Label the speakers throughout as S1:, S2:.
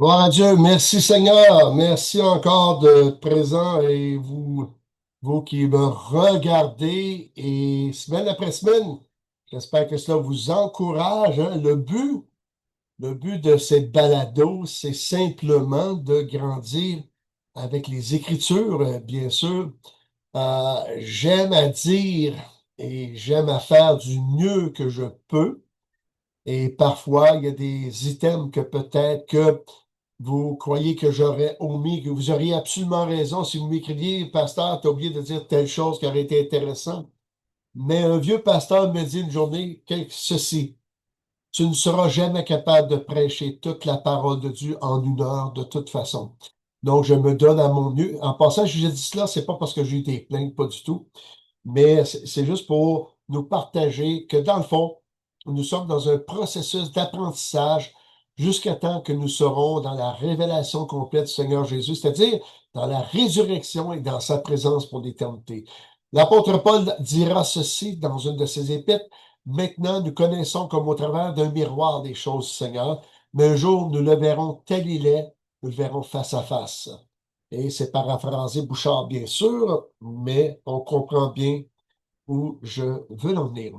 S1: Gloire à Dieu. Merci Seigneur. Merci encore de présent et vous qui me regardez et semaine après semaine, j'espère que cela vous encourage, hein. Le but de cette balado, c'est simplement de grandir avec les Écritures, bien sûr. J'aime à dire et j'aime à faire du mieux que je peux. Et parfois, il y a des items que peut-être que vous croyez que j'aurais omis, que vous auriez absolument raison si vous m'écriviez, pasteur, t'as oublié de dire telle chose qui aurait été intéressante. Mais un vieux pasteur me dit une journée ceci: tu ne seras jamais capable de prêcher toute la parole de Dieu en une heure de toute façon. Donc, je me donne à mon mieux. En passant, je dis cela, c'est pas parce que j'ai été plainte, pas du tout, mais c'est juste pour nous partager que dans le fond, nous sommes dans un processus d'apprentissage jusqu'à temps que nous serons dans la révélation complète du Seigneur Jésus, c'est-à-dire dans la résurrection et dans sa présence pour l'éternité. L'apôtre Paul dira ceci dans une de ses épîtres: maintenant, nous connaissons comme au travers d'un miroir des choses du Seigneur, mais un jour, nous le verrons tel il est, nous le verrons face à face. Et c'est paraphrasé Bouchard, bien sûr, mais on comprend bien où je veux en venir.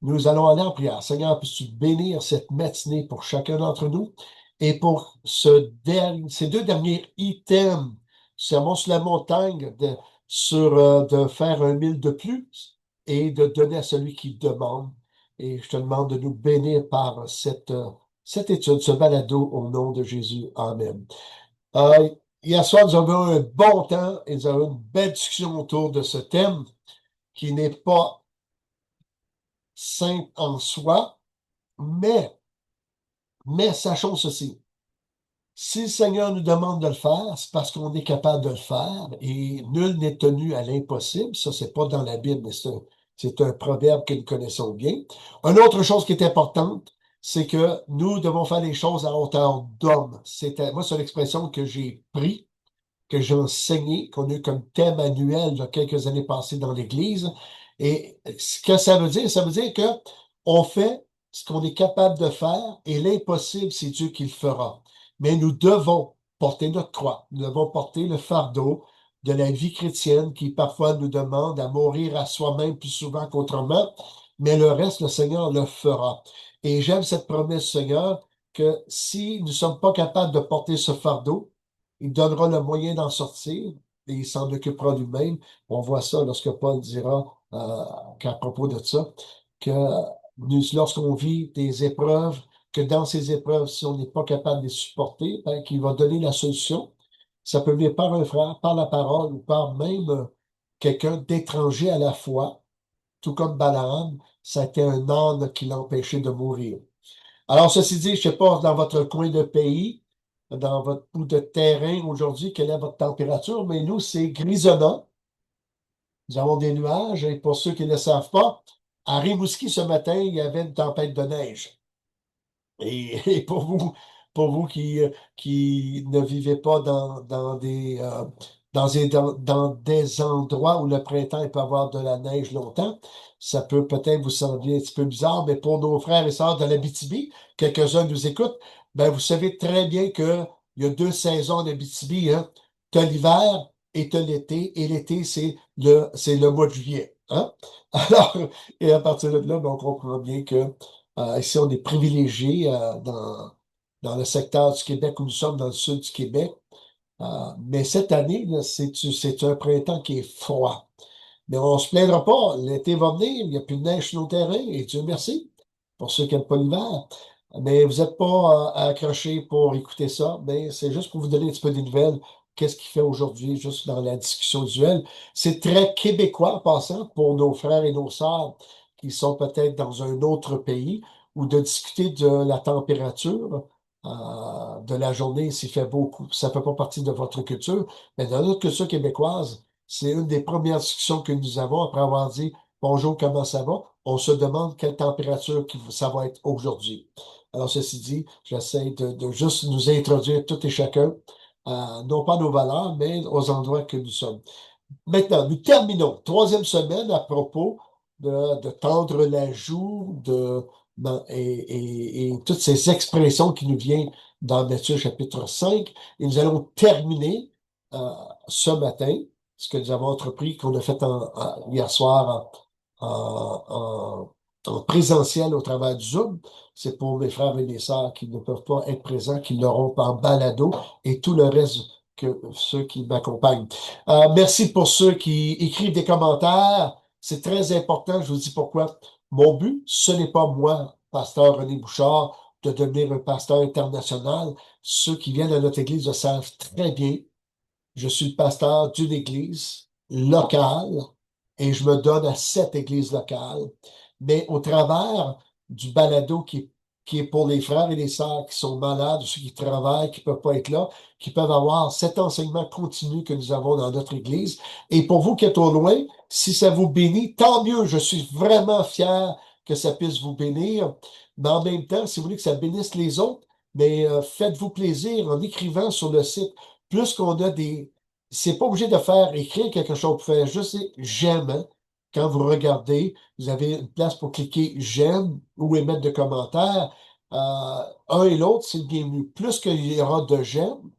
S1: Nous allons aller en prière. Seigneur, puisses-tu bénir cette matinée pour chacun d'entre nous et pour ces deux derniers items, sermon sur la montagne, de faire un mille de plus et de donner à celui qui demande. Et je te demande de nous bénir par cette étude, ce balado au nom de Jésus. Amen. Euh, Hier soir, nous avons eu un bon temps et nous avons eu une belle discussion autour de ce thème qui n'est pas simple en soi, mais, mais sachons ceci. Si le Seigneur nous demande de le faire, c'est parce qu'on est capable de le faire et nul n'est tenu à l'impossible. Ça, c'est pas dans la Bible, mais c'est un proverbe que nous connaissons bien. Une autre chose qui est importante, c'est que nous devons faire les choses à hauteur d'homme. Moi, c'est l'expression que j'ai pris, que j'ai enseigné, qu'on a eu comme thème annuel il y a quelques années passées dans l'Église. Et ce que ça veut dire que on fait ce qu'on est capable de faire et l'impossible, c'est Dieu qui le fera. Mais nous devons porter notre croix, nous devons porter le fardeau de la vie chrétienne qui parfois nous demande à mourir à soi-même plus souvent qu'autrement, mais le reste, le Seigneur le fera. Et j'aime cette promesse, Seigneur, que si nous ne sommes pas capables de porter ce fardeau, il donnera le moyen d'en sortir et il s'en occupera lui-même. On voit ça lorsque Paul dira qu'à propos de ça, que lorsqu'on vit des épreuves, que dans ces épreuves, si on n'est pas capable de les supporter, ben, qu'il va donner la solution. Ça peut venir par un frère, par la parole ou par même quelqu'un d'étranger à la foi, tout comme Balaam, ça a été un âne qui l'a empêché de mourir. Alors, ceci dit, je ne sais pas, dans votre coin de pays, dans votre bout de terrain aujourd'hui, quelle est votre température, mais nous, c'est grisonnant. Nous avons des nuages, et pour ceux qui ne le savent pas, à Rimouski, ce matin, il y avait une tempête de neige. Et pour vous qui ne vivez pas dans des endroits où le printemps il peut avoir de la neige longtemps, ça peut peut-être vous sembler un petit peu bizarre, mais pour nos frères et sœurs de l'Abitibi, quelques-uns nous écoutent, ben vous savez très bien qu'il y a deux saisons en Abitibi, hein. Tu as l'hiver et tu as l'été, et l'été, c'est le mois de juillet, hein. Alors, et à partir de là, ben, on comprend bien que ici, on est privilégié dans le secteur du Québec où nous sommes, dans le sud du Québec. Mais cette année, là, c'est un printemps qui est froid. Mais on ne se plaindra pas. L'été va venir, il n'y a plus de neige sur nos terrains, et Dieu merci pour ceux qui n'aiment pas l'hiver. Mais vous n'êtes pas accrochés pour écouter ça. Mais c'est juste pour vous donner un petit peu des nouvelles. Qu'est-ce qu'il fait aujourd'hui, juste dans la discussion usuelle. C'est très québécois en passant pour nos frères et nos sœurs qui sont peut-être dans un autre pays ou de discuter de la température de la journée s'il fait beaucoup. Ça ne fait pas partie de votre culture. Mais dans notre culture québécoise, c'est une des premières discussions que nous avons après avoir dit bonjour, comment ça va? On se demande quelle température ça va être aujourd'hui. Alors, ceci dit, j'essaie de juste nous introduire tout et chacun, non pas nos valeurs, mais aux endroits que nous sommes. Maintenant, nous terminons. Troisième semaine à propos de tendre la joue, et toutes ces expressions qui nous viennent dans Matthieu chapitre 5. Et nous allons terminer ce matin, ce que nous avons entrepris, qu'on a fait hier soir en présentiel au travers du Zoom. C'est pour mes frères et mes sœurs qui ne peuvent pas être présents, qui l'auront en balado et tout le reste que ceux qui m'accompagnent. Merci pour ceux qui écrivent des commentaires. C'est très important. Je vous dis pourquoi. Mon but, ce n'est pas moi, pasteur René Bouchard, de devenir un pasteur international. Ceux qui viennent à notre église le savent très bien. Je suis le pasteur d'une église locale et je me donne à cette église locale. Mais au travers du balado qui est pour les frères et les sœurs qui sont malades, ceux qui travaillent, qui ne peuvent pas être là, qui peuvent avoir cet enseignement continu que nous avons dans notre église. Et pour vous qui êtes au loin, si ça vous bénit, tant mieux. Je suis vraiment fier que ça puisse vous bénir. Mais en même temps, si vous voulez que ça bénisse les autres, mais faites-vous plaisir en écrivant sur le site. Plus qu'on a des... C'est pas obligé de faire écrire quelque chose. Vous pouvez juste dire j'aime. Hein. Quand vous regardez, vous avez une place pour cliquer j'aime ou émettre de commentaires. Un et l'autre, c'est le bienvenu. Plus qu'il y aura de j'aime,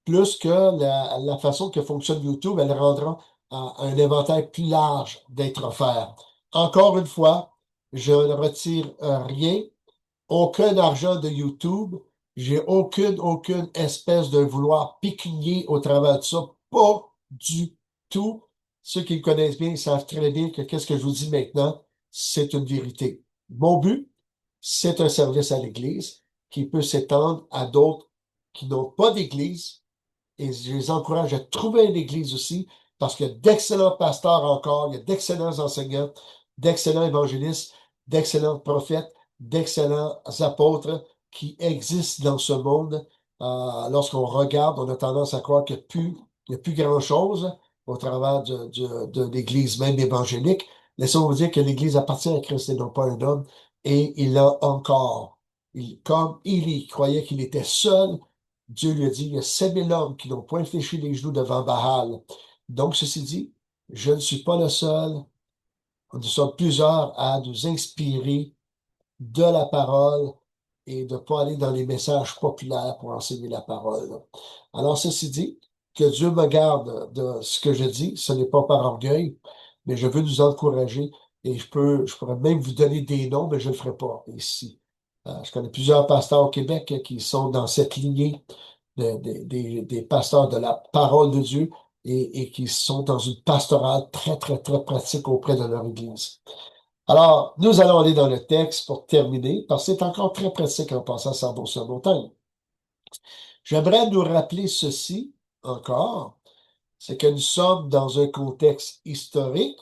S1: plus que la façon que fonctionne YouTube, elle rendra un inventaire plus large d'être offert. Encore une fois, je ne retire rien, aucun argent de YouTube. J'ai aucune espèce de vouloir pécunier au travers de ça. Pas du tout. Ceux qui me connaissent bien, ils savent très bien que qu'est-ce que je vous dis maintenant, c'est une vérité. Mon but, c'est un service à l'Église qui peut s'étendre à d'autres qui n'ont pas d'Église, et je les encourage à trouver une église aussi, parce qu'il y a d'excellents pasteurs encore, il y a d'excellents enseignants, d'excellents évangélistes, d'excellents prophètes, d'excellents apôtres qui existent dans ce monde. Lorsqu'on regarde, on a tendance à croire qu'il n'y a plus grand-chose au travers de l'Église même évangélique. Laissons vous dire que l'Église appartient à Christ et non pas à un homme, et il l'a encore. Comme il croyait qu'il était seul, Dieu lui a dit, il y a 7 000 hommes qui n'ont point fléchi les genoux devant Baal. Donc, ceci dit, je ne suis pas le seul. Nous sommes plusieurs à nous inspirer de la parole et de ne pas aller dans les messages populaires pour enseigner la parole. Alors, ceci dit, que Dieu me garde de ce que je dis. Ce n'est pas par orgueil, mais je veux nous encourager et je pourrais même vous donner des noms, mais je ne le ferai pas ici. Je connais plusieurs pasteurs au Québec qui sont dans cette lignée des pasteurs de la parole de Dieu et qui sont dans une pastorale très, très, très pratique auprès de leur Église. Alors, nous allons aller dans le texte pour terminer, parce que c'est encore très pratique en passant sans sur montagne. J'aimerais nous rappeler ceci encore, c'est que nous sommes dans un contexte historique.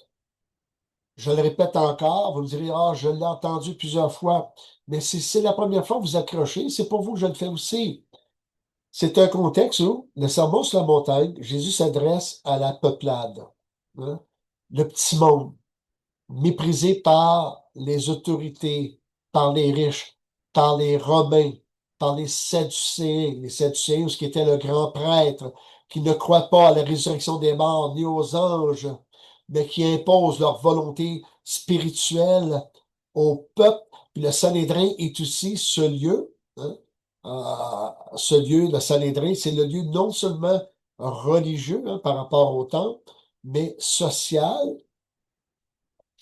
S1: Je le répète encore, vous me direz, ah, je l'ai entendu plusieurs fois, mais si c'est la première fois que vous accrochez, c'est pour vous que je le fais aussi. C'est un contexte où, le sermon sur la montagne, Jésus s'adresse à la peuplade, hein, le petit monde, méprisé par les autorités, par les riches, par les Romains, par les Sadducéens, ce qui était le grand prêtre, qui ne croient pas à la résurrection des morts ni aux anges, mais qui imposent leur volonté spirituelle au peuple. Puis le Sanhédrin est aussi ce lieu, hein, ce lieu, le Sanhédrin, c'est le lieu non seulement religieux hein, par rapport au temple, mais social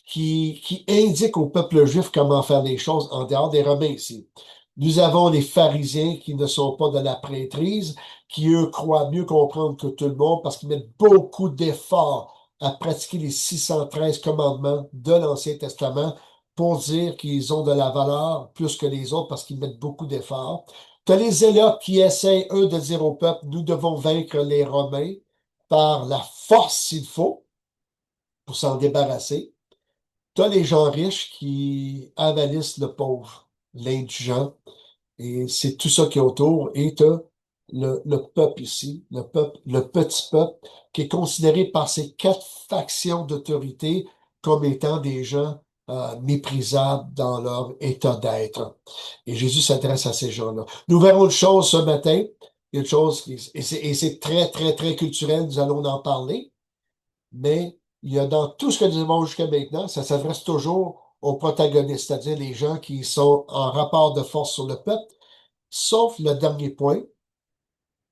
S1: qui indique au peuple juif comment faire les choses en dehors des Romains ici. Nous avons les pharisiens qui ne sont pas de la prêtrise, qui eux croient mieux comprendre que tout le monde parce qu'ils mettent beaucoup d'efforts à pratiquer les 613 commandements de l'Ancien Testament pour dire qu'ils ont de la valeur plus que les autres parce qu'ils mettent beaucoup d'efforts. Tu as les zélotes qui essayent, eux, de dire au peuple, nous devons vaincre les Romains par la force s'il faut pour s'en débarrasser. T'as les gens riches qui avalissent le pauvre, l'indigent, et c'est tout ça qui est autour. Et t'as le peuple ici, le peuple, le petit peuple, qui est considéré par ces 4 factions d'autorité comme étant des gens méprisables dans leur état d'être. Et Jésus s'adresse à ces gens-là. Nous verrons une chose ce matin, il y a une chose et c'est très, très, très culturel, nous allons en parler, mais il y a dans tout ce que nous avons jusqu'à maintenant, ça s'adresse toujours aux protagonistes, c'est-à-dire les gens qui sont en rapport de force sur le peuple, sauf le dernier point,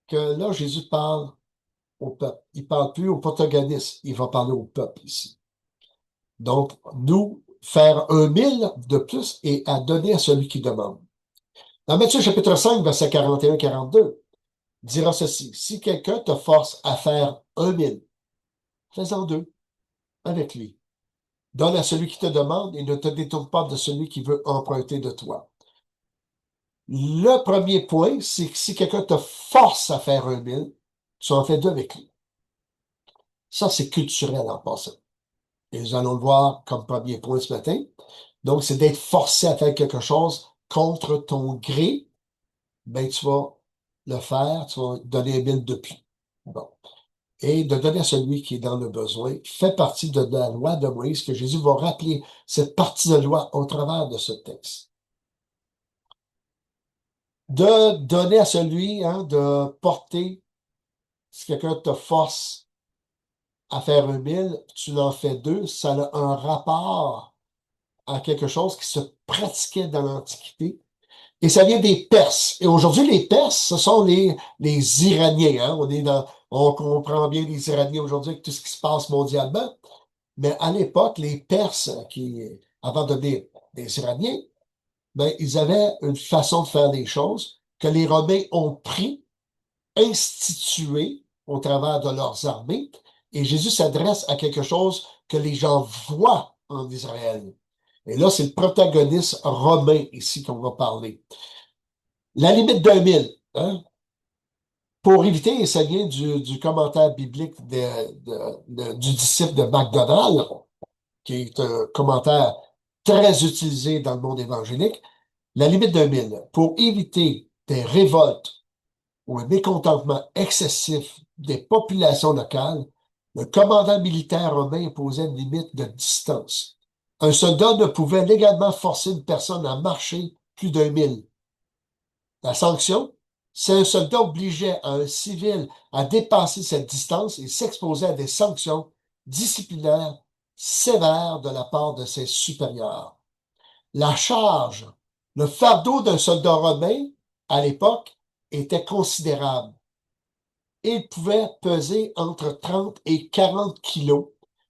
S1: que là, Jésus parle au peuple. Il parle plus aux protagonistes, il va parler au peuple ici. Donc, nous, faire 1 000 de plus et à donner à celui qui demande. Dans Matthieu chapitre 5, verset 41-42, dira ceci: si quelqu'un te force à faire 1 000, fais-en 2 avec lui. Donne à celui qui te demande et ne te détourne pas de celui qui veut emprunter de toi. Le premier point, c'est que si quelqu'un te force à faire 1 000, tu en fais 2 avec lui. Ça, c'est culturel en passant. Et nous allons le voir comme premier point ce matin. Donc, c'est d'être forcé à faire quelque chose contre ton gré. Ben, tu vas le faire, tu vas donner 1 000 depuis. Bon. Et de donner à celui qui est dans le besoin fait partie de la loi de Moïse, que Jésus va rappeler cette partie de loi au travers de ce texte. De donner à celui, hein, de porter, si quelqu'un te force à faire 1 000, tu en fais 2, ça a un rapport à quelque chose qui se pratiquait dans l'Antiquité. Et ça vient des Perses. Et aujourd'hui, les Perses, ce sont les Iraniens. Hein. On comprend bien les Iraniens aujourd'hui avec tout ce qui se passe mondialement. Mais à l'époque, les Perses, avant de devenir des Iraniens, ben, ils avaient une façon de faire les choses que les Romains ont pris, institué au travers de leurs armées. Et Jésus s'adresse à quelque chose que les gens voient en Israël. Et là, c'est le protagoniste romain ici qu'on va parler. La limite d'1 000, hein? Pour éviter, et ça vient du commentaire biblique du disciple de MacDonald, qui est un commentaire très utilisé dans le monde évangélique, la limite d'1 000, pour éviter des révoltes ou un mécontentement excessif des populations locales, le commandant militaire romain imposait une limite de distance. Un soldat ne pouvait légalement forcer une personne à marcher plus d'1 000. La sanction, si un soldat obligeait un civil à dépasser cette distance, il s'exposait à des sanctions disciplinaires sévères de la part de ses supérieurs. La charge, le fardeau d'un soldat romain, à l'époque, était considérable. Il pouvait peser entre 30 et 40 kilos,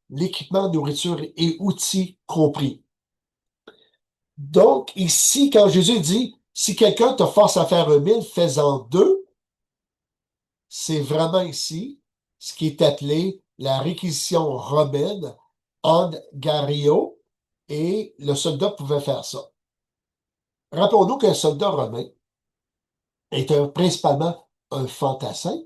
S1: l'équipement, nourriture et outils compris. Donc, ici, quand Jésus dit, si quelqu'un te force à faire 1 000, fais-en 2, c'est vraiment ici ce qui est appelé la réquisition romaine en gario, et le soldat pouvait faire ça. Rappelons-nous qu'un soldat romain est principalement un fantassin,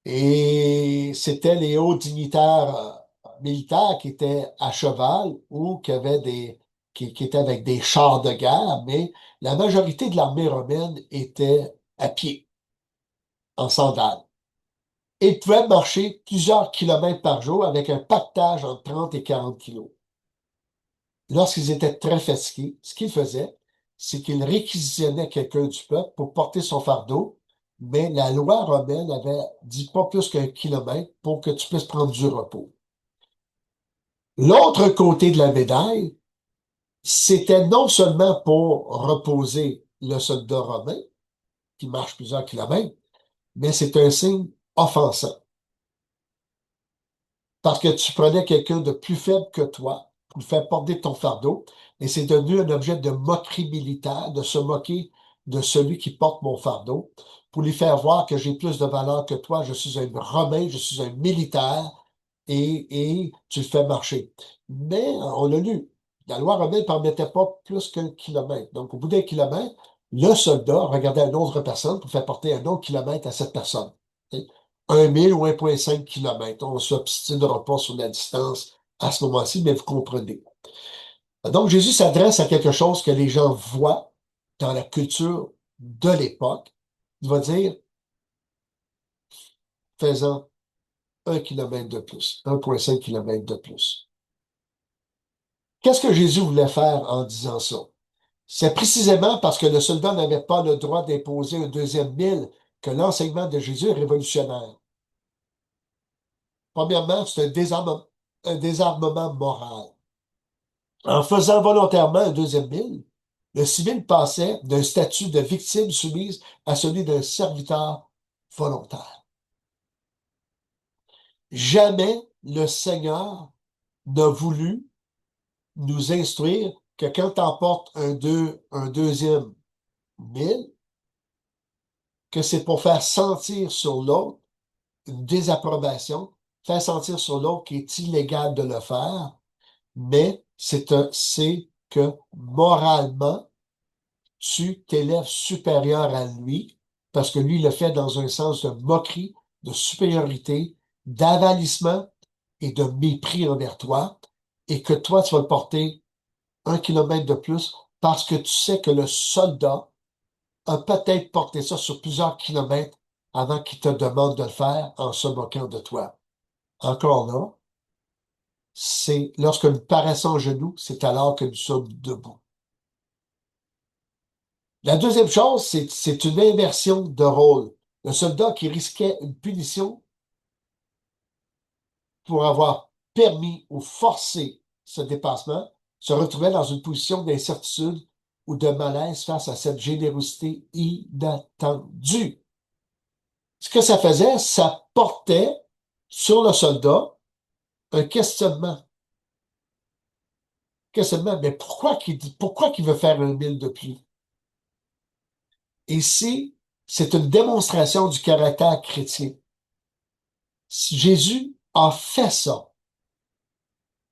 S1: et c'était les hauts dignitaires militaires qui étaient à cheval ou qui étaient avec des chars de guerre, mais la majorité de l'armée romaine était à pied, en sandales. Ils pouvaient marcher plusieurs kilomètres par jour avec un pactage entre 30 et 40 kilos. Lorsqu'ils étaient très fatigués, ce qu'ils faisaient, c'est qu'ils réquisitionnaient quelqu'un du peuple pour porter son fardeau, mais la loi romaine avait dit pas plus qu'1 kilomètre pour que tu puisses prendre du repos. L'autre côté de la médaille, c'était non seulement pour reposer le soldat romain, qui marche plusieurs kilomètres, mais c'est un signe offensant. Parce que tu prenais quelqu'un de plus faible que toi pour le faire porter ton fardeau, et c'est devenu un objet de moquerie militaire, de se moquer de celui qui porte mon fardeau, pour lui faire voir que j'ai plus de valeur que toi, je suis un Romain, je suis un militaire, et tu le fais marcher. Mais, on l'a lu, la loi romaine ne permettait pas plus qu'1 kilomètre. Donc, au bout d'1 kilomètre, le soldat regardait une autre personne pour faire porter un autre kilomètre à cette personne. 1 000 ou 1,5 km. On ne s'obstinera pas sur la distance à ce moment-ci, mais vous comprenez. Donc, Jésus s'adresse à quelque chose que les gens voient dans la culture de l'époque. Il va dire, faisant 1 kilomètre de plus, 1,5 km de plus. Qu'est-ce que Jésus voulait faire en disant ça? C'est précisément parce que le soldat n'avait pas le droit d'imposer un deuxième 1 000 que l'enseignement de Jésus est révolutionnaire. Premièrement, c'est un désarmement moral. En faisant volontairement un deuxième mille, le civil passait d'un statut de victime soumise à celui d'un serviteur volontaire. Jamais le Seigneur n'a voulu nous instruire que quand tu emportes un deuxième mille, que c'est pour faire sentir sur l'autre une désapprobation, faire sentir sur l'autre qu'il est illégal de le faire, mais c'est que moralement, tu t'élèves supérieur à lui, parce que lui le fait dans un sens de moquerie, de supériorité, d'avalissement et de mépris envers toi, et que toi, tu vas le porter 1 kilomètre de plus parce que tu sais que le soldat a peut-être porté ça sur plusieurs kilomètres avant qu'il te demande de le faire en se moquant de toi. Encore là, c'est lorsque nous paraissons à genoux, c'est alors que nous sommes debout. La deuxième chose, c'est une inversion de rôle. Le soldat qui risquait une punition pour avoir permis ou forcé ce dépassement se retrouvait dans une position d'incertitude ou de malaise face à cette générosité inattendue. Ce que ça faisait, ça portait sur le soldat un questionnement. Questionnement, mais pourquoi qu'il veut faire 1 000 de plus? Ici, c'est une démonstration du caractère chrétien. Si Jésus a fait ça,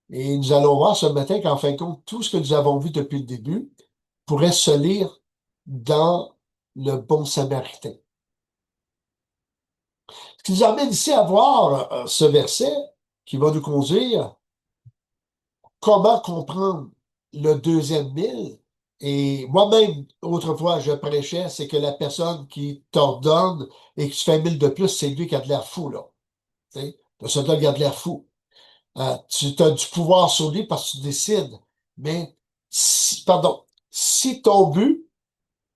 S1: et nous allons voir ce matin qu'en fin de compte, tout ce que nous avons vu depuis le début pourrait se lire dans le bon Samaritain. Ce qui nous amène ici à voir ce verset qui va nous conduire comment comprendre le deuxième mille. Et moi-même, autrefois, je prêchais, c'est que la personne qui t'ordonne et qui te fait 1 000 de plus, c'est lui qui a de l'air fou, là. Tu sais, le soldat qui a de l'air fou. Tu as du pouvoir sur lui parce que tu décides. Mais, pardon, si ton but,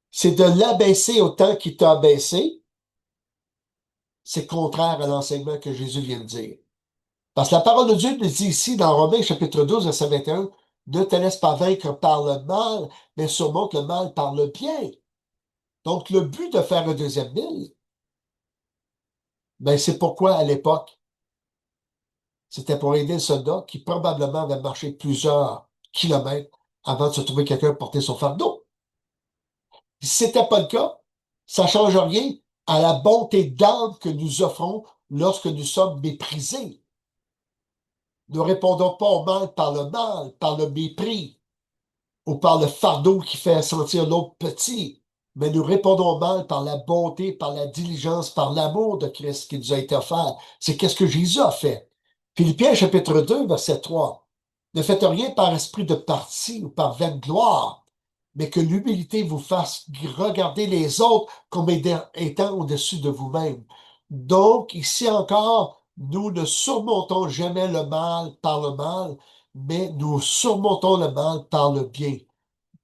S1: c'est de l'abaisser autant qu'il t'a abaissé, c'est contraire à l'enseignement que Jésus vient de dire. Parce que la parole de Dieu nous dit ici, dans Romains chapitre 12, verset 21, ne te laisse pas vaincre par le mal, mais surmonte le mal par le bien. Donc, le but de faire un deuxième mille, ben, c'est pourquoi à l'époque, c'était pour aider le soldat qui probablement avait marché plusieurs kilomètres avant de se trouver quelqu'un pour porter son fardeau. Si c'était pas le cas, ça change rien à la bonté d'âme que nous offrons lorsque nous sommes méprisés. Ne répondons pas au mal, par le mépris, ou par le fardeau qui fait sentir l'autre petit, mais nous répondons au mal par la bonté, par la diligence, par l'amour de Christ qui nous a été offert. C'est qu'est-ce que Jésus a fait. Philippiens chapitre 2, verset 3. Ne faites rien par esprit de parti ou par vaine gloire, mais que l'humilité vous fasse regarder les autres comme étant au-dessus de vous-même. Donc, ici encore, nous ne surmontons jamais le mal par le mal, mais nous surmontons le mal par le bien.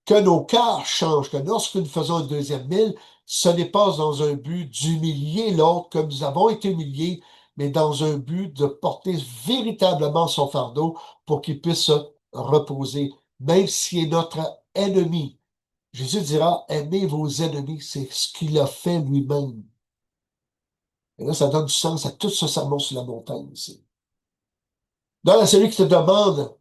S1: Que nos cœurs changent, que lorsque nous faisons un deuxième mille, ce n'est pas dans un but d'humilier l'autre comme nous avons été humiliés, mais dans un but de porter véritablement son fardeau pour qu'il puisse se reposer, même s'il est notre ennemi. Jésus dira, aimez vos ennemis, c'est ce qu'il a fait lui-même. Et là, ça donne du sens à tout ce sermon sur la montagne ici. Donne à celui qui te demande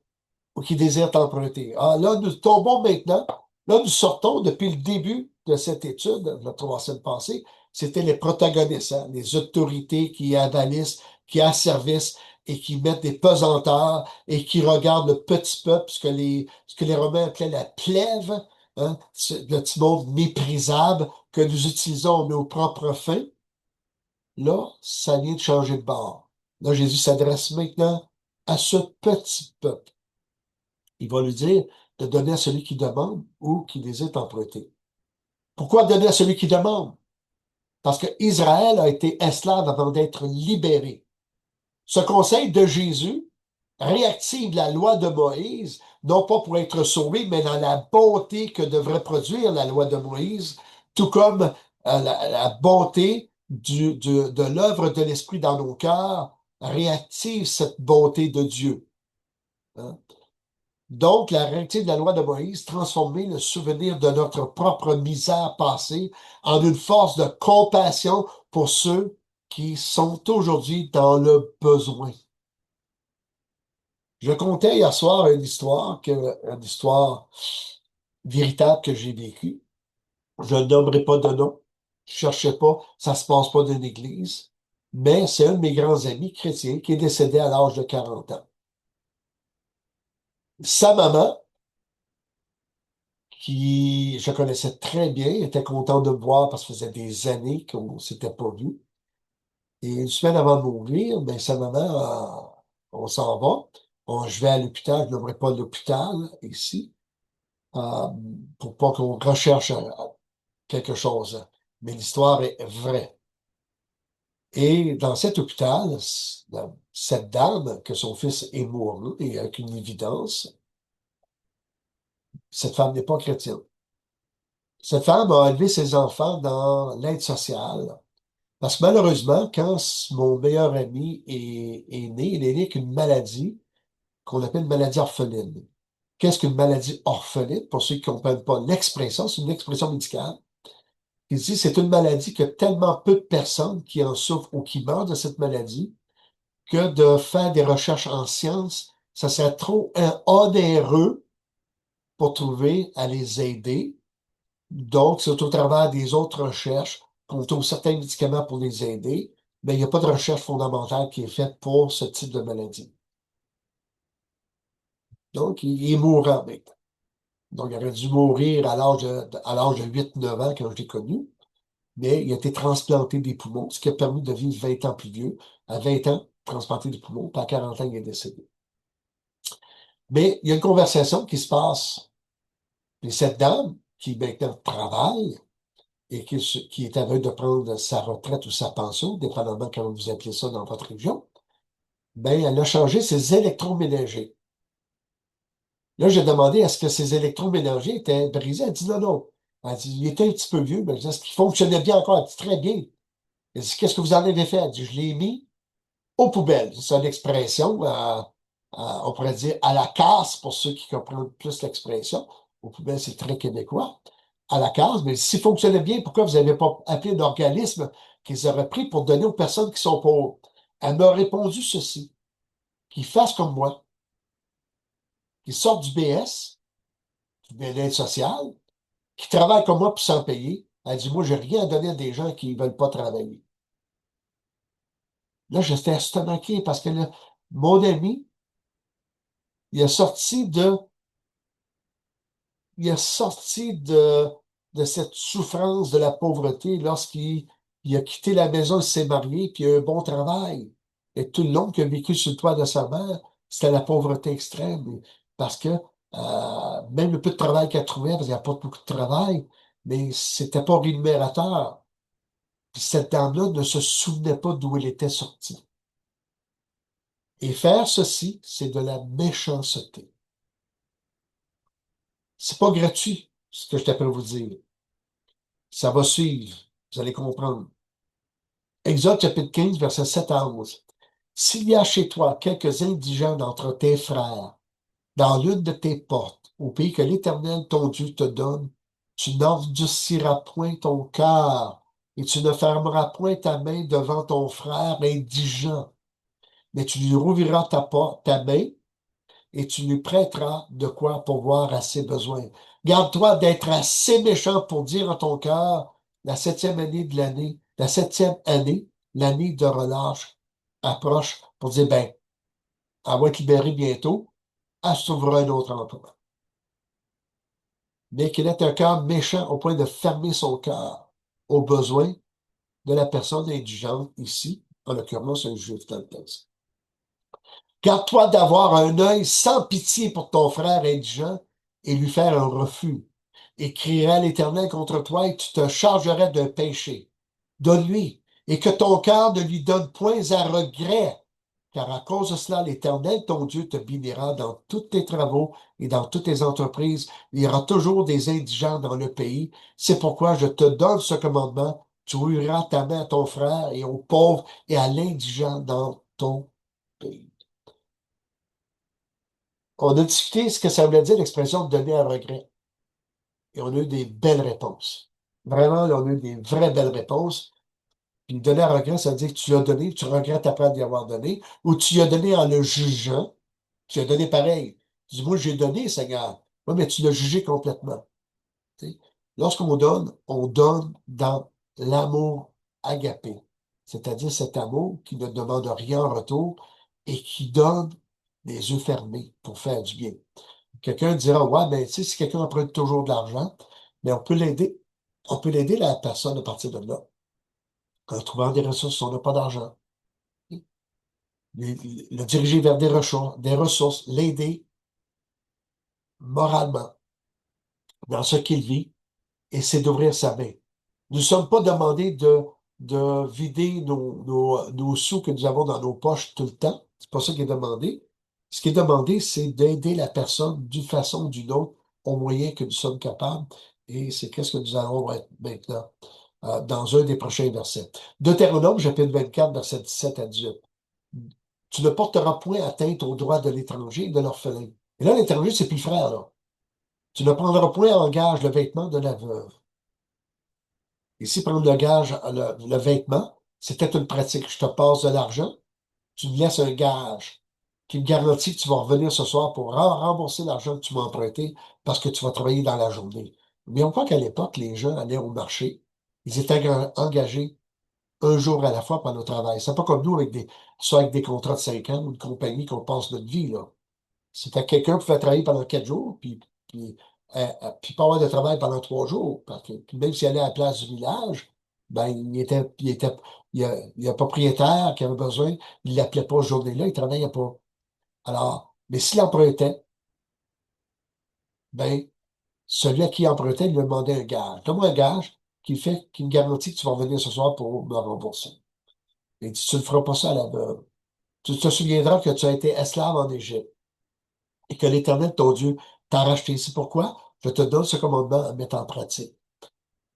S1: ou qui désire t'emprunter. Ah, là, nous tombons maintenant. Là, nous sortons depuis le début de cette étude, la 3 semaines passées, c'était les protagonistes, hein, les autorités qui avalissent, qui asservissent et qui mettent des pesanteurs et qui regardent le petit peuple, ce que les Romains appelaient la plève, hein, le petit monde méprisable que nous utilisons à nos propres fins. Là, ça vient de changer de bord. Là, Jésus s'adresse maintenant à ce petit peuple. Il va lui dire de donner à celui qui demande ou qui désire emprunter. Pourquoi donner à celui qui demande? Parce que Israël a été esclave avant d'être libéré. Ce conseil de Jésus réactive la loi de Moïse, non pas pour être sauvé, mais dans la bonté que devrait produire la loi de Moïse, tout comme la bonté de l'œuvre de l'Esprit dans nos cœurs réactive cette bonté de Dieu. Hein? Donc, la réalité de la loi de Moïse, transformer le souvenir de notre propre misère passée en une force de compassion pour ceux qui sont aujourd'hui dans le besoin. Je comptais hier soir une histoire véritable que j'ai vécue. Je ne nommerai pas de nom. Je cherchais pas, ça se passe pas d'une église. Mais c'est un de mes grands amis chrétiens qui est décédé à l'âge de 40 ans. Sa maman, qui je connaissais très bien, était contente de me voir parce que ça faisait des années qu'on s'était pas vu. Et une semaine avant de mourir, ben, sa maman, on s'en va. Je vais à l'hôpital, je n'aimerais pas l'hôpital ici, euh, pour pas qu'on recherche quelque chose. Mais l'histoire est vraie. Et dans cet hôpital, cette dame, que son fils est mort, et avec une évidence, cette femme n'est pas chrétienne. Cette femme a élevé ses enfants dans l'aide sociale. Parce que malheureusement, quand mon meilleur ami est né, il est né avec une maladie qu'on appelle maladie orpheline. Qu'est-ce qu'une maladie orpheline? Pour ceux qui ne comprennent pas l'expression, c'est une expression médicale. Il dit c'est une maladie que tellement peu de personnes qui en souffrent ou qui meurent de cette maladie que de faire des recherches en sciences, ça serait trop onéreux pour trouver à les aider. Donc, c'est au travers des autres recherches qu'on trouve certains médicaments pour les aider, mais il n'y a pas de recherche fondamentale qui est faite pour ce type de maladie. Donc, il est mourant maintenant. Donc, il aurait dû mourir à l'âge de 8-9 ans quand je l'ai connu, mais il a été transplanté des poumons, ce qui a permis de vivre 20 ans plus vieux. À 20 ans, transplanté des poumons, puis à 40 ans, il est décédé. Mais il y a une conversation qui se passe. Et cette dame, qui maintenant travaille et qui est aveugle de prendre sa retraite ou sa pension, dépendamment comment vous appelez ça dans votre région, ben, elle a changé ses électroménagers. Là, j'ai demandé est-ce que ces électroménagers étaient brisés. Elle dit non, non. Elle dit, il était un petit peu vieux, mais est-ce qu'il fonctionnait bien encore? Elle dit très bien. Elle dit, qu'est-ce que vous en avez fait? Elle dit, je l'ai mis aux poubelles. C'est une expression, on pourrait dire à la casse pour ceux qui comprennent plus l'expression. Aux poubelles, c'est très québécois. À la case, mais s'il fonctionnait bien, pourquoi vous n'avez pas appelé d'organisme qu'ils auraient pris pour donner aux personnes qui sont pauvres? Elle m'a répondu ceci, qu'ils fassent comme moi, qu'ils sortent du BS, du bien-être social, qui travaillent comme moi pour s'en payer. Elle dit, moi, j'ai rien à donner à des gens qui ne veulent pas travailler. Là, j'étais estomaqué parce que là, mon ami, il est sorti de il est sorti de cette souffrance de la pauvreté lorsqu'il a quitté la maison, il s'est marié, puis il a eu un bon travail. Et tout le long qu'il a vécu sur le toit de sa mère, c'était la pauvreté extrême. Parce que même le peu de travail qu'elle trouvait, parce qu'il n'y a pas beaucoup de travail, mais c'était pas rémunérateur. Puis cette dame-là ne se souvenait pas d'où elle était sortie. Et faire ceci, c'est de la méchanceté. C'est pas gratuit, ce que je t'appelle vous dire. Ça va suivre. Vous allez comprendre. Exode chapitre 15, verset 7 à 11. S'il y a chez toi quelques indigents d'entre tes frères, dans l'une de tes portes, au pays que l'Éternel ton Dieu te donne, tu n'endurciras point ton cœur, et tu ne fermeras point ta main devant ton frère indigent, mais tu lui rouvriras ta main et tu lui prêteras de quoi pourvoir à ses besoins. Garde-toi d'être assez méchant pour dire en ton cœur, la 7e année, l'année de relâche approche pour dire, ben, elle va être libérée bientôt, elle se trouvera un autre emploi. Mais qu'il ait un cœur méchant au point de fermer son cœur aux besoins de la personne indigente ici, en l'occurrence un juif dans le texte. Garde-toi d'avoir un œil sans pitié pour ton frère indigent et lui faire un refus. Et crierais à l'Éternel contre toi et tu te chargerais d'un péché. Donne-lui et que ton cœur ne lui donne point à regret, car à cause de cela, l'Éternel, ton Dieu, te bénira dans tous tes travaux et dans toutes tes entreprises. Il y aura toujours des indigents dans le pays. C'est pourquoi je te donne ce commandement. Tu ouvriras ta main à ton frère et aux pauvres et à l'indigent dans ton pays. On a discuté ce que ça voulait dire l'expression donner un regret. Et on a eu des belles réponses. Vraiment, là, on a eu des vraies belles réponses. Puis donner un regret, ça veut dire que tu l'as donné, tu regrettes après d'y avoir donné, ou tu l'as donné en le jugeant, tu as donné pareil. Tu dis, moi, j'ai donné, Seigneur. Oui, mais tu l'as jugé complètement. Tu sais. Lorsqu'on on donne dans l'amour agapé, c'est-à-dire cet amour qui ne demande rien en retour et qui donne les yeux fermés pour faire du bien. Quelqu'un dira, ouais, mais tu sais, si quelqu'un emprunte toujours de l'argent, mais on peut l'aider. On peut l'aider la personne à partir de là, en trouvant des ressources si on n'a pas d'argent. Le diriger vers des ressources, l'aider moralement dans ce qu'il vit, et c'est d'ouvrir sa main. Nous ne sommes pas demandés de vider nos sous que nous avons dans nos poches tout le temps. C'est pas ça qui est demandé. Ce qui est demandé, c'est d'aider la personne d'une façon ou d'une autre au moyen que nous sommes capables. Et c'est qu'est-ce que nous allons être maintenant dans un des prochains versets. Deutéronome, chapitre 24, versets 17 à 18. Tu ne porteras point atteinte aux droits de l'étranger et de l'orphelin. Et là, l'étranger, c'est plus le frère, là. Tu ne prendras point en gage le vêtement de la veuve. Ici, prendre le gage, le vêtement, c'était une pratique. Je te passe de l'argent, tu me laisses un gage qui me garantit que tu vas revenir ce soir pour rembourser l'argent que tu m'as emprunté parce que tu vas travailler dans la journée. Mais on voit qu'à l'époque, les gens allaient au marché. Ils étaient engagés un jour à la fois par le travail. C'est pas comme nous soit avec des contrats de 5 ans ou une compagnie qu'on passe notre vie, là. C'était quelqu'un qui pouvait travailler pendant 4 jours, puis pas avoir de travail pendant 3 jours. Parce que, puis même s'il allait à la place du village, ben, il y a un propriétaire qui avait besoin, il l'appelait pas ce journée-là, il travaillait pas. Alors, mais s'il empruntait, ben, celui à qui empruntait, il lui demandait un gage. Comme un gage qui me garantit que tu vas revenir ce soir pour me rembourser. Et tu ne feras pas ça à la veuve. Tu te souviendras que tu as été esclave en Égypte et que l'Éternel, ton Dieu, t'a racheté. C'est pourquoi je te donne ce commandement à mettre en pratique.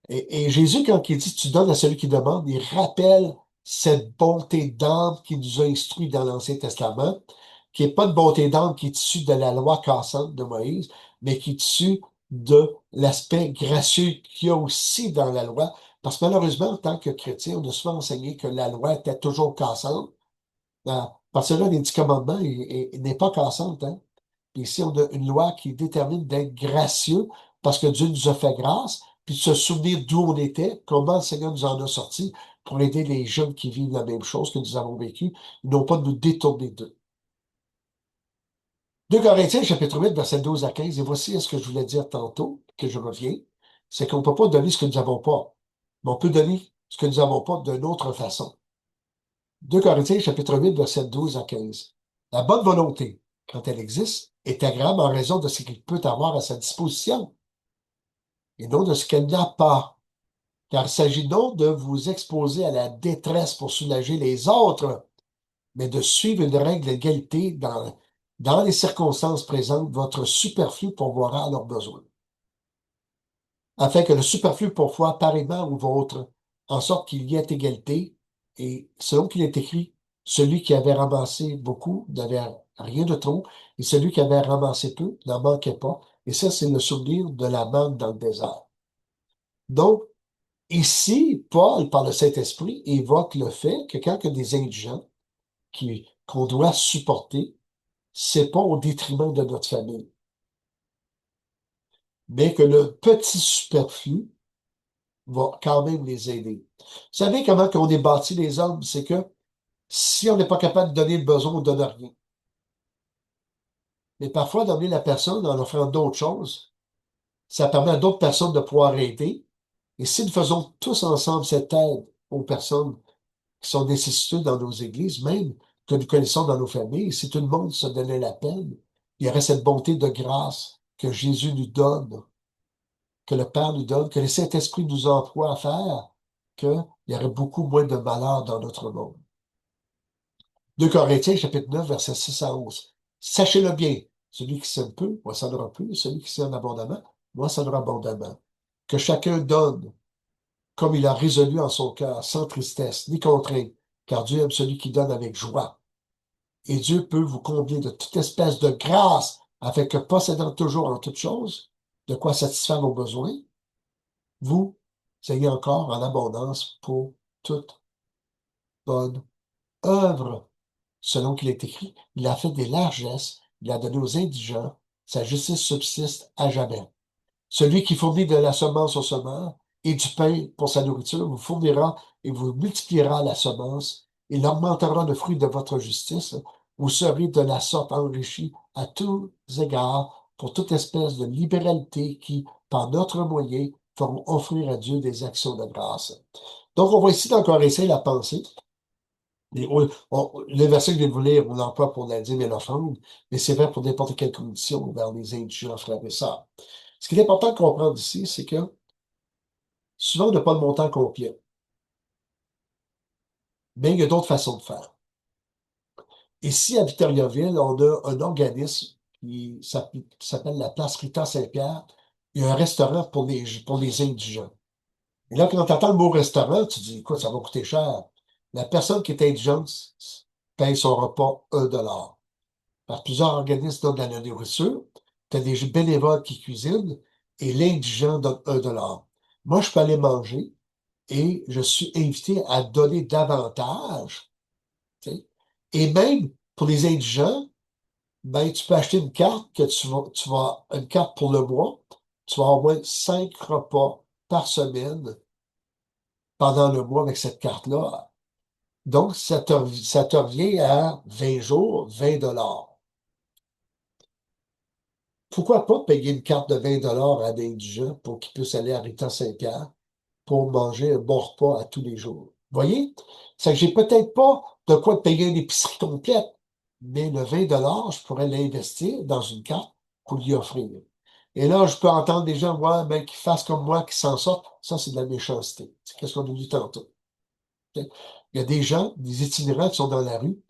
S1: Et Jésus, quand il dit tu donnes à celui qui demande, il rappelle cette bonté d'âme qu'il nous a instruit dans l'Ancien Testament, qui n'est pas de bonté d'âme qui est issue de la loi cassante de Moïse, mais qui est issue de l'aspect gracieux qu'il y a aussi dans la loi. Parce que malheureusement, en tant que chrétien, on a souvent enseigné que la loi était toujours cassante. Parce que là, les 10 commandements n'est pas cassante, hein. Puis ici, on a une loi qui détermine d'être gracieux parce que Dieu nous a fait grâce, puis de se souvenir d'où on était, comment le Seigneur nous en a sortis pour aider les jeunes qui vivent la même chose que nous avons vécu, non pas de nous détourner d'eux. 2 Corinthiens, chapitre 8, verset 12 à 15, et voici ce que je voulais dire tantôt, que je reviens, c'est qu'on ne peut pas donner ce que nous n'avons pas, mais on peut donner ce que nous n'avons pas d'une autre façon. 2 Corinthiens, chapitre 8, verset 12 à 15. La bonne volonté, quand elle existe, est agréable en raison de ce qu'il peut avoir à sa disposition et non de ce qu'elle n'a pas. Car il s'agit non de vous exposer à la détresse pour soulager les autres, mais de suivre une règle d'égalité dans les circonstances présentes, votre superflu pourvoira à leurs besoins, afin que le superflu pourvoie pareillement au vôtre, en sorte qu'il y ait égalité. Et selon qu'il est écrit, celui qui avait ramassé beaucoup n'avait rien de trop, et celui qui avait ramassé peu n'en manquait pas. Et ça, c'est le souvenir de la manne dans le désert. Donc, ici, Paul, par le Saint-Esprit, évoque le fait que quand il y a des indigents qu'on doit supporter, c'est pas au détriment de notre famille, mais que le petit superflu va quand même les aider. Vous savez comment on est bâti les hommes? C'est que si on n'est pas capable de donner le besoin, on ne donne rien. Mais parfois, d'emmener la personne en offrant d'autres choses, ça permet à d'autres personnes de pouvoir aider. Et si nous faisons tous ensemble cette aide aux personnes qui sont nécessiteux dans nos églises, même que nous connaissons dans nos familles, si tout le monde se donnait la peine, il y aurait cette bonté de grâce que Jésus nous donne, que le Père nous donne, que le Saint-Esprit nous emploie à faire, qu'il y aurait beaucoup moins de malheur dans notre monde. 2 Corinthiens, chapitre 9, versets 6 à 11. Sachez-le bien, celui qui sème peu, moissonnera plus, celui qui sème abondamment, moissonnera abondamment. Que chacun donne comme il a résolu en son cœur, sans tristesse, ni contrainte, car Dieu aime celui qui donne avec joie. Et Dieu peut vous combler de toute espèce de grâce afin que possédant toujours en toutes choses de quoi satisfaire vos besoins, vous ayez encore en abondance pour toute bonne œuvre. Selon qu'il est écrit, il a fait des largesses, il a donné aux indigents, sa justice subsiste à jamais. Celui qui fournit de la semence au semeur et du pain pour sa nourriture vous fournira et vous multipliera la semence. Il augmentera le fruit de votre justice. Vous serez de la sorte enrichis à tous égards pour toute espèce de libéralité qui, par notre moyen, feront offrir à Dieu des actions de grâce. Donc, on voit ici dans Corinthiens la pensée. Le verset que je viens de vous lire, on l'emploie pour la dîme et l'offrande, mais c'est vrai pour n'importe quelle condition vers les indigents, frères et sœurs. Ce qui est important de comprendre ici, c'est que souvent, on n'a pas le montant complet, mais il y a d'autres façons de faire. Ici, à Victoriaville, on a un organisme qui s'appelle la Place Rita Saint-Pierre. Il y a un restaurant pour les indigents. Et là, quand tu entends le mot restaurant, tu dis, écoute, ça va coûter cher. La personne qui est indigente paye son repas 1 $. Par plusieurs organismes donnent de la nourriture. Tu as des bénévoles qui cuisinent et l'indigent donne 1 $. Moi, je peux aller manger et je suis invité à donner davantage. Tu sais. Et même pour les indigents, ben, tu peux acheter une carte une carte pour le mois. Tu vas avoir au moins 5 repas par semaine pendant le mois avec cette carte-là. Donc, ça te revient à 20 jours, 20 $. Pourquoi pas payer une carte de 20 $ à un indigent pour qu'il puisse aller à Rita Saint-Pierre pour manger un bon repas à tous les jours? Vous voyez? C'est que j'ai peut-être pas de quoi te payer une épicerie complète, mais le 20 $, je pourrais l'investir dans une carte pour lui offrir. Et là, je peux entendre des gens, ouais, ben, qui fassent comme moi, qui s'en sortent. Ça, c'est de la méchanceté. C'est qu'est-ce qu'on a dit tantôt. Il y a des gens, des itinérants qui sont dans la rue,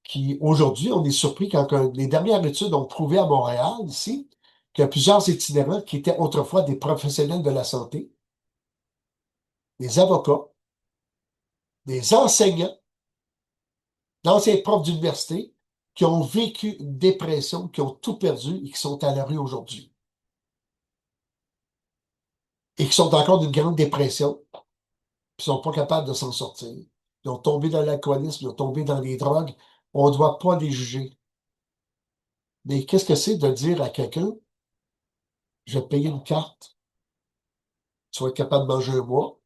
S1: qui, aujourd'hui, on est surpris les dernières études ont prouvé à Montréal, ici, qu'il y a plusieurs itinérants qui étaient autrefois des professionnels de la santé, des avocats, des enseignants, d'anciens profs d'université, qui ont vécu une dépression, qui ont tout perdu et qui sont à la rue aujourd'hui. Et qui sont encore d'une grande dépression, qui sont pas capables de s'en sortir. Ils ont tombé dans l'alcoolisme, ils ont tombé dans les drogues. On ne doit pas les juger. Mais qu'est-ce que c'est de dire à quelqu'un, je vais te payer une carte, tu vas être capable de manger un mois,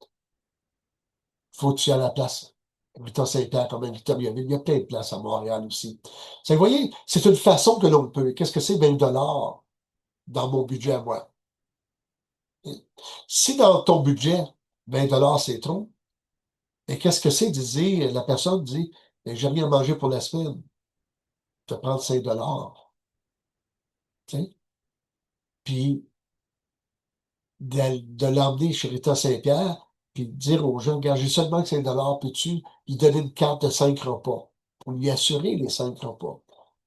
S1: faut que tu ailles à la place. Victor Saint-Pierre, comme un Victoriaville, il y a plein de places à Montréal aussi. Vous voyez, c'est une façon que l'on peut. Qu'est-ce que c'est 20 $ dans mon budget à moi? Si dans ton budget, 20 $ c'est trop, mais qu'est-ce que c'est de dire, la personne dit, ben, j'ai rien à manger pour la semaine, je vais prendre 5 $. Tu sais? Puis de l'emmener chez Rita Saint-Pierre, puis de dire aux gens, regarde, j'ai seulement que 5 $, peux-tu lui donner une carte de 5 repas pour lui assurer les 5 repas?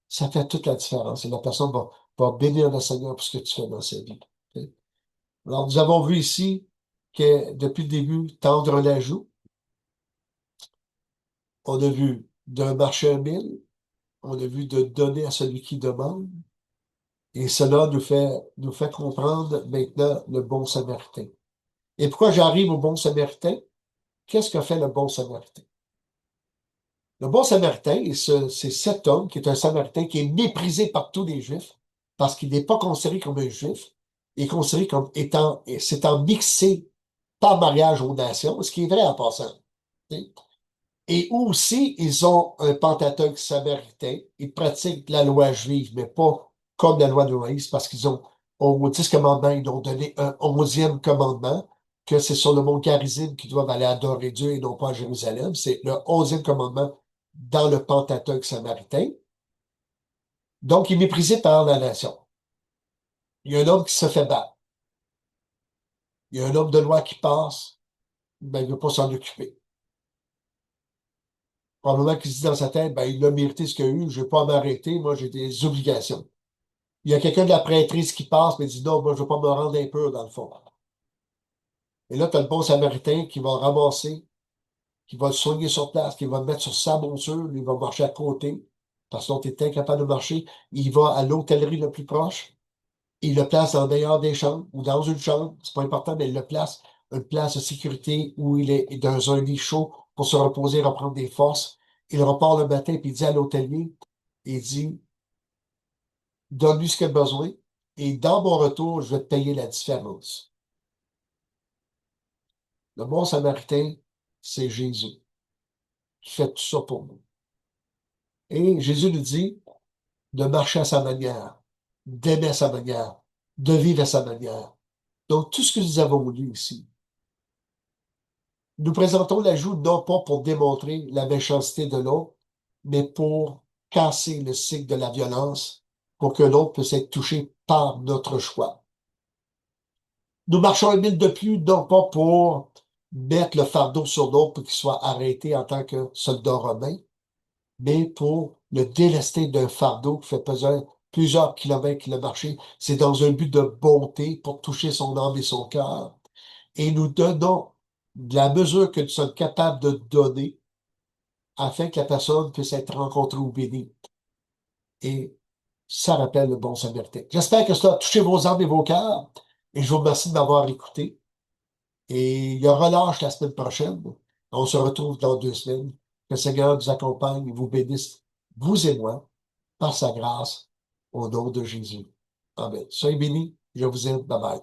S1: Ça fait toute la différence. Et la personne va bénir le Seigneur pour ce que tu fais dans sa vie. Ok? Alors, nous avons vu ici que depuis le début, tendre la joue. On a vu d'un marché à mille. On a vu de donner à celui qui demande. Et cela nous fait comprendre maintenant le bon samaritain. Et pourquoi j'arrive au bon samaritain? Qu'est-ce que fait le bon samaritain? Le bon samaritain, c'est cet homme qui est un samaritain qui est méprisé par tous les juifs parce qu'il n'est pas considéré comme un juif, il est considéré comme s'étant mixé par mariage aux nations, ce qui est vrai en passant. Et aussi, ils ont un Pentateuque samaritain, ils pratiquent la loi juive, mais pas comme la loi de Moïse, parce qu'ils ont, aux 10 commandements, ils ont donné un 11e commandement, que c'est sur le mont Garizim qu'ils doivent aller adorer Dieu et non pas à Jérusalem. C'est le 11e commandement dans le Pentateuque samaritain. Donc, il est méprisé par la nation. Il y a un homme qui se fait battre. Il y a un homme de loi qui passe, ben, il ne veut pas s'en occuper. Probablement qu'il se dit dans sa tête, ben, il a mérité ce qu'il a eu, je ne vais pas m'arrêter, moi, j'ai des obligations. Il y a quelqu'un de la prêtrise qui passe, mais dit non, moi, je ne veux pas me rendre impur, dans le fond. Et là, tu as le bon samaritain qui va ramasser, qui va le soigner sur place, qui va le mettre sur sa monture, lui, il va marcher à côté. parce que l'autre est incapable de marcher, il va à l'hôtellerie le plus proche, il le place dans le meilleur des chambres ou dans une chambre, c'est pas important, mais il le place, une place de sécurité où il est dans un lit chaud pour se reposer, reprendre des forces. Il repart le matin puis il dit à l'hôtelier, il dit, donne-lui ce qu'il a besoin et dans mon retour, je vais te payer la différence. Le bon samaritain, c'est Jésus qui fait tout ça pour nous. Et Jésus nous dit de marcher à sa manière, d'aimer à sa manière, de vivre à sa manière. Donc, tout ce que nous avons lu ici, nous présentons l'ajout non pas pour démontrer la méchanceté de l'autre, mais pour casser le cycle de la violence, pour que l'autre puisse être touché par notre choix. Nous marchons 1 mille de plus, non pas pour mettre le fardeau sur l'autre pour qu'il soit arrêté en tant que soldat romain, mais pour le délester d'un fardeau qui fait peser plusieurs kilomètres qu'il a marché. C'est dans un but de bonté pour toucher son âme et son cœur. Et nous donnons de la mesure que nous sommes capables de donner afin que la personne puisse être rencontrée ou bénie. Et ça rappelle le bon samaritain. J'espère que cela a touché vos âmes et vos cœurs. Et je vous remercie de m'avoir écouté. Et il y a relâche la semaine prochaine. On se retrouve dans 2 semaines. Que le Seigneur nous accompagne et vous bénisse, vous et moi, par sa grâce, au nom de Jésus. Amen. Soyez bénis. Je vous aime. Bye bye.